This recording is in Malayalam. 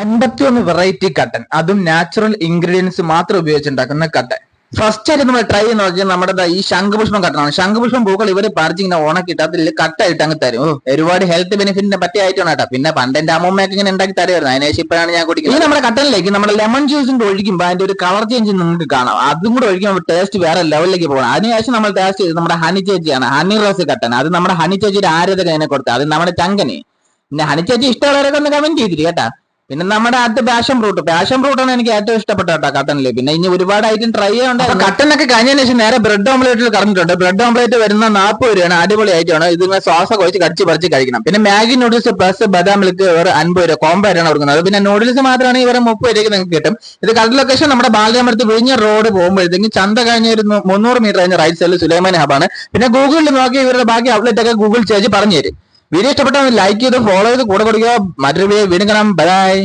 51 വെറൈറ്റി കട്ടൻ, അതും നാച്ചുറൽ ഇൻഗ്രീഡിയൻസ് മാത്രം ഉപയോഗിച്ചുണ്ടാക്കുന്ന കട്ടൻ. ഫസ്റ്റ് ആയിട്ട് നമ്മൾ ട്രൈ ചെയ്യുന്ന നോക്കിയാൽ നമ്മുടെ ഈ ശംഖുപുഷ്പം കട്ടനാണ്. ശംഖുപുഷ്പം പൂക്കൾ ഇവര് പറിച്ച് ഇങ്ങനെ ഉണക്കിയിട്ട് അതിൽ കട്ടായിട്ട് അങ്ങ് തരും. ഒരുപാട് ഹെൽത്ത് ബെനിഫിറ്റിനെ പറ്റിയ ആയിട്ടാണ് കേട്ടോ. പിന്നെ പണ്ട് എന്റെ അമ്മമ്മയൊക്കെ ഇങ്ങനെ ഉണ്ടാക്കി തരുമായിരുന്നു. അതിനുശേഷം ഇപ്പോഴാണ് ഞാൻ കുടിക്കുന്നത്. ഈ നമ്മുടെ കട്ടനിലേക്ക് നമ്മുടെ ലെമൺ ജ്യൂസിന്റെ ഒഴിക്കുമ്പോൾ അതിന്റെ ഒരു കളർ ചേഞ്ച് നിങ്ങൾക്ക് കാണാം. അതും കൂടെ ഒഴിക്കുമ്പോൾ ടേസ്റ്റ് വേറെ ലെവലിലേക്ക് പോകണം. അതിനുശേഷം നമ്മൾ ടേസ്റ്റ് ചെയ്ത് നമ്മുടെ ഹണി ചേച്ചിയാണ്, ഹണി റോസ് കട്ടൻ. അത് നമ്മുടെ ഹണി ചേച്ചിയുടെ ആരോഗ്യ അതിനെ കൊടുത്തത്, അത് നമ്മുടെ ചങ്കന്. പിന്നെ ഹണി ചേച്ചി ഇഷ്ടമുള്ളവരൊക്കെ ഒന്ന് കമന്റ് ചെയ്തിട്ട് കേട്ടാ. പിന്നെ നമ്മുടെ അത് പാഷൻ ഫ്രൂട്ടാണ് എനിക്ക് ഏറ്റവും ഇഷ്ടപ്പെട്ട കേട്ടോ കട്ടനില്. പിന്നെ ഇനി ഒരുപാട് ഐറ്റം ട്രൈ ചെയ്യാറുണ്ട്. അപ്പൊ കട്ടനൊക്കെ കഴിഞ്ഞതിന് ശേഷം നേരെ ബ്രെഡ് ഓംലേറ്റിൽ കടന്നിട്ടുണ്ട്. ബ്രെഡ് ഓംലേറ്റ് വരുന്ന 40 രൂപയാണ്. അടിപൊളി ഐറ്റമാണ്. ഇതിന് സോസൊക്കെ ഒഴിച്ച് കടിച്ച് പറിച്ച് കഴിക്കണം. പിന്നെ മാഗി നൂഡിൽസ് പ്ലസ് ബദാം മിൽക്ക് വേറെ 50 രൂപ കോംബോ ആയിട്ടാണ് കൊടുക്കുന്നത്. പിന്നെ നൂഡിൽസ് മാത്രമാണ് ഇവരെ 30 രൂപയ്ക്ക് നിങ്ങൾക്ക് കിട്ടും. ഇത് കറക്റ്റ് ലൊക്കേഷൻ നമ്മുടെ ബാലരാമടുത്ത് വിഴിഞ്ഞ റോഡ് പോകുമ്പോഴത്തേക്കും ചന്ത കഴിഞ്ഞ ഒരു 300 മീറ്റർ കഴിഞ്ഞ റൈറ്റ് സൈഡിൽ സുലൈമാൻ ഹബാണ്. പിന്നെ ഗൂഗിളിൽ നോക്കി ഇവരുടെ ബാക്കി ഔട്ട്ലെറ്റ് ഒക്കെ ഗൂഗിൾ ചേച്ചി പറഞ്ഞു തരും. വീഡിയോ ഇഷ്ടപ്പെട്ടാൽ ലൈക്ക് ചെയ്ത് ഫോളോ ചെയ്ത് കൂടെ കൊടുക്കുക. മറ്റൊരു വീഡിയോ വീണ്ടും കാണാം. ബൈ.